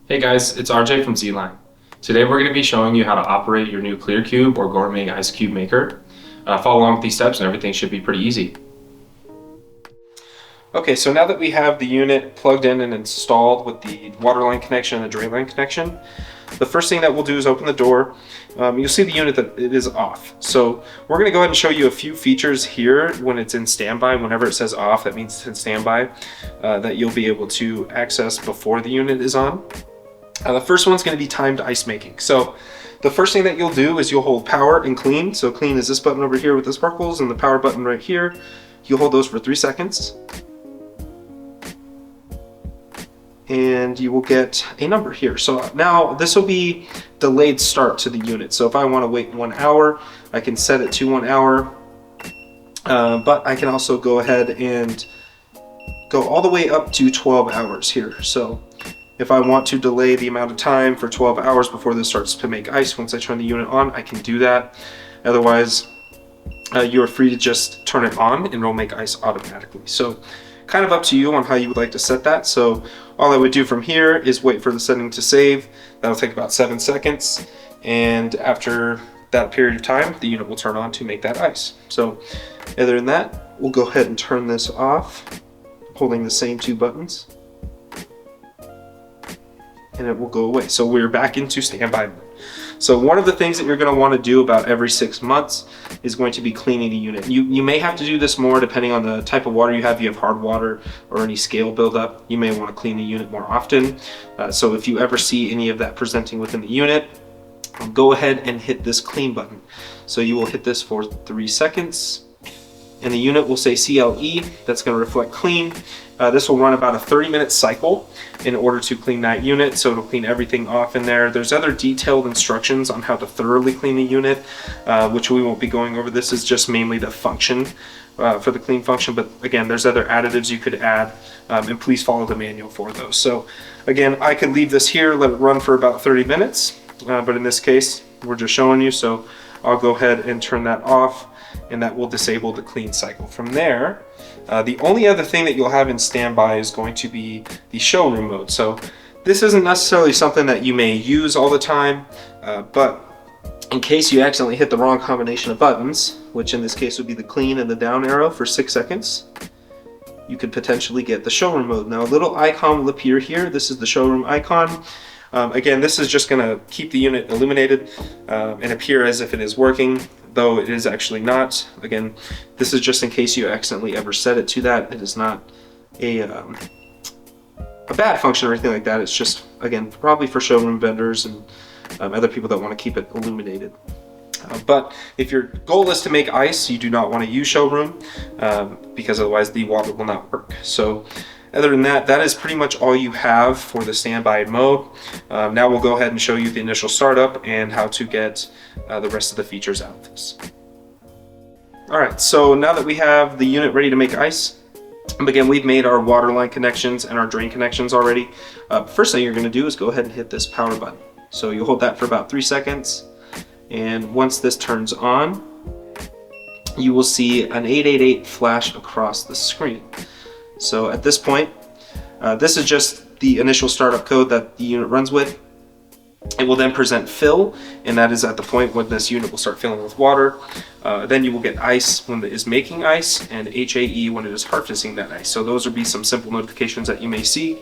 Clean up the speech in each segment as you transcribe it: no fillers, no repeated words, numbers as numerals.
Hey guys, it's RJ from ZLINE. Today we're going to be showing you how to operate your new Clear Cube or Gourmet Ice Cube Maker. Follow along with these steps and everything should be pretty easy. Okay, so now that we have the unit plugged in and installed with the water line connection and the drain line connection, the first thing that we'll do is open the door. You'll see the unit that it is off. So we're going to go ahead and show you a few features here when it's in standby. Whenever it says off, that means it's in standby, that you'll be able to access before the unit is on. The first one's going to be timed ice making. So the first thing that you'll do is you'll hold power and clean. So clean is this button over here with the sparkles and the power button right here. You'll hold those for 3 seconds. And you will get a number here. So now this will be delayed start to the unit. So if I want to wait 1 hour, I can set it to 1 hour. But I can also go ahead and go all the way up to 12 hours here. So if I want to delay the amount of time for 12 hours before this starts to make ice, once I turn the unit on, I can do that. Otherwise, you're free to just turn it on and it'll make ice automatically. So kind of up to you on how you would like to set that. So all I would do from here is wait for the setting to save. That'll take about 7 seconds. And after that period of time, the unit will turn on to make that ice. So other than that, we'll go ahead and turn this off, holding the same 2 buttons. And it will go away. So we're back into standby mode. So one of the things that you're going to want to do about every 6 months is going to be cleaning the unit. You may have to do this more depending on the type of water you have. If you have hard water or any scale buildup, you may want to clean the unit more often. So if you ever see any of that presenting within the unit, go ahead and hit this clean button. So you will hit this for 3 seconds. And the unit will say CLE, that's going to reflect clean. This will run about a 30-minute cycle in order to clean that unit, so it'll clean everything off in there. There's other detailed instructions on how to thoroughly clean the unit, which we won't be going over. This is just mainly the function for the clean function, but again, there's other additives you could add, and please follow the manual for those. So again, I could leave this here, let it run for about 30 minutes, but in this case, we're just showing you, so I'll go ahead and turn that off, and that will disable the clean cycle. From there, the only other thing that you'll have in standby is going to be the showroom mode. So this isn't necessarily something that you may use all the time, but in case you accidentally hit the wrong combination of buttons, which in this case would be the clean and the down arrow for 6 seconds, you could potentially get the showroom mode. Now a little icon will appear here. This is the showroom icon. Again, this is just going to keep the unit illuminated and appear as if it is working, though it is actually not. Again, this is just in case you accidentally ever set it to that. It is not a bad function or anything like that. It's just, again, probably for showroom vendors and other people that want to keep it illuminated. But if your goal is to make ice, you do not want to use showroom because otherwise the water will not work. So other than that, that is pretty much all you have for the standby mode. Now we'll go ahead and show you the initial startup and how to get the rest of the features out of this. Alright, so now that we have the unit ready to make ice, again, we've made our water line connections and our drain connections already. First thing you're going to do is go ahead and hit this power button. So you'll hold that for about 3 seconds, and once this turns on, you will see an 888 flash across the screen. So at this point, this is just the initial startup code that the unit runs with. It will then present fill, and that is at the point when this unit will start filling with water. Then you will get ice when it is making ice, and HAE when it is harvesting that ice. So those would be some simple notifications that you may see.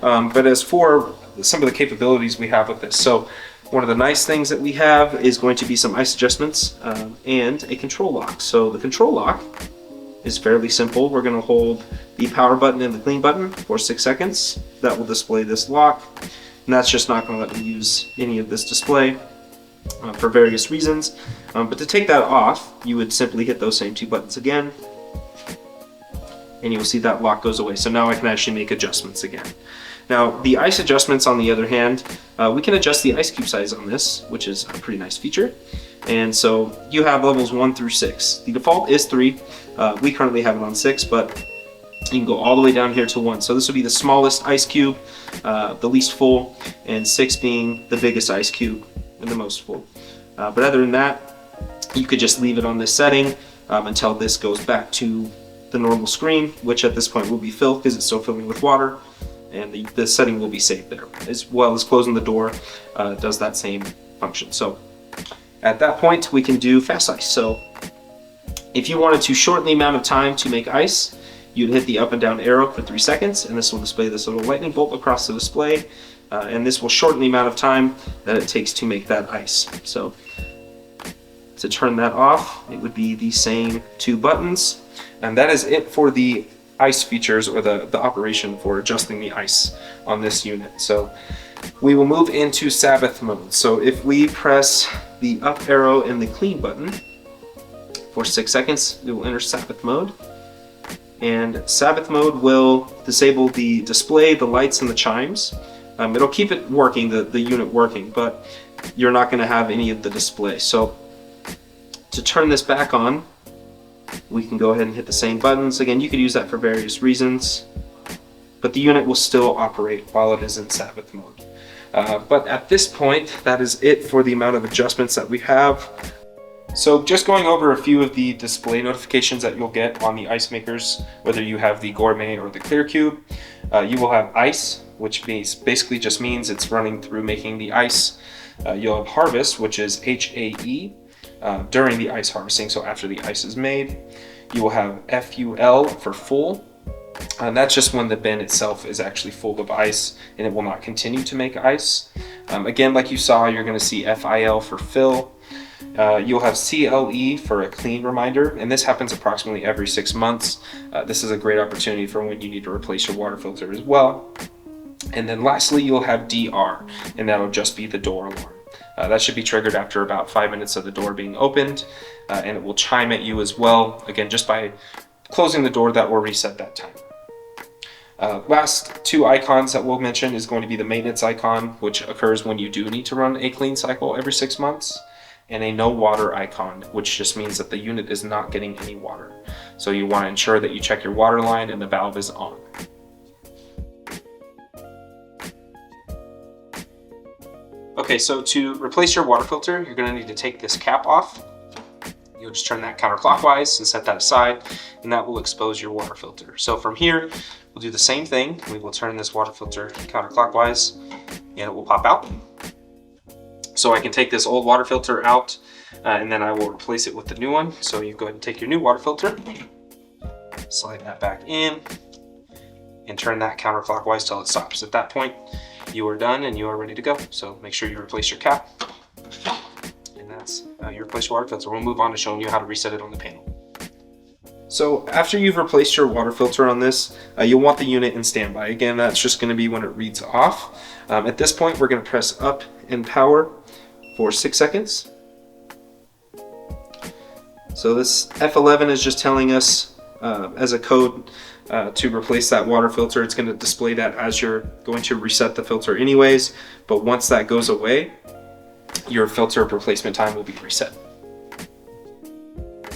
But as for some of the capabilities we have with this, so one of the nice things that we have is going to be some ice adjustments and a control lock. So the control lock is fairly simple. We're going to hold the power button and the clean button for 6 seconds. That will display this lock, and that's just not going to let me use any of this display for various reasons. But to take that off, you would simply hit those same 2 buttons again, and you'll see that lock goes away. So now I can actually make adjustments again. Now the ice adjustments, on the other hand, we can adjust the ice cube size on this, which is a pretty nice feature. And so you have levels 1 through 6. The default is 3. We currently have it on 6, but you can go all the way down here to 1. So this would be the smallest ice cube, the least full, and 6 being the biggest ice cube and the most full. But other than that, you could just leave it on this setting until this goes back to the normal screen, which at this point will be filled because it's still filling with water. and the setting will be saved there, as well as closing the door does that same function. So at that point, we can do fast ice. So if you wanted to shorten the amount of time to make ice, you'd hit the up and down arrow for 3 seconds, and this will display this little lightning bolt across the display, and this will shorten the amount of time that it takes to make that ice. So to turn that off, it would be the same 2 buttons, and that is it for the ice features, or the operation for adjusting the ice on this unit. So we will move into Sabbath mode. So if we press the up arrow and the clean button for 6 seconds, we will enter Sabbath mode. And Sabbath mode will disable the display, the lights, and the chimes. It'll keep it working, the unit working, but you're not going to have any of the display. So to turn this back on, we can go ahead and hit the same buttons. Again, you could use that for various reasons, but the unit will still operate while it is in Sabbath mode. But at this point, that is it for the amount of adjustments that we have. So just going over a few of the display notifications that you'll get on the ice makers, whether you have the Gourmet or the Clear Cube. You will have ice, which basically just means it's running through making the ice. You'll have harvest, which is HAE, during the ice harvesting, so after the ice is made. You will have FUL for full, and that's just when the bin itself is actually full of ice and it will not continue to make ice. Again, like you saw, you're going to see FIL for fill. You'll have CLE for a clean reminder, and this happens approximately every 6 months. This is a great opportunity for when you need to replace your water filter as well. And then lastly, you'll have DR, and that'll just be the door alarm. That should be triggered after about 5 minutes of the door being opened, and it will chime at you as well. Again, just by closing the door, that will reset that time. Last 2 icons that we'll mention is going to be the maintenance icon, which occurs when you do need to run a clean cycle every 6 months, and a no water icon, which just means that the unit is not getting any water. So you want to ensure that you check your water line and the valve is on. Okay, so to replace your water filter, you're going to need to take this cap off. You'll just turn that counterclockwise and set that aside, and that will expose your water filter. So from here, we'll do the same thing. We will turn this water filter counterclockwise, and it will pop out. So I can take this old water filter out, and then I will replace it with the new one. So you go ahead and take your new water filter, slide that back in, and turn that counterclockwise till it stops. At that point, you are done and you are ready to go. So make sure you replace your cap, and that's you replace your water filter. We'll move on to showing you how to reset it on the panel. So after you've replaced your water filter on this, you'll want the unit in standby. Again, that's just going to be when it reads off. At this point, we're going to press up and power for 6 seconds. So this F11 is just telling us as a code to replace that water filter. It's going to display that as you're going to reset the filter anyways, but once that goes away, your filter replacement time will be reset.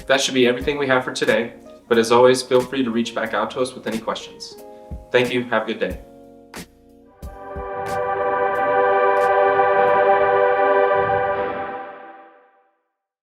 That should be everything we have for today, but as always, feel free to reach back out to us with any questions. Thank you, have a good day.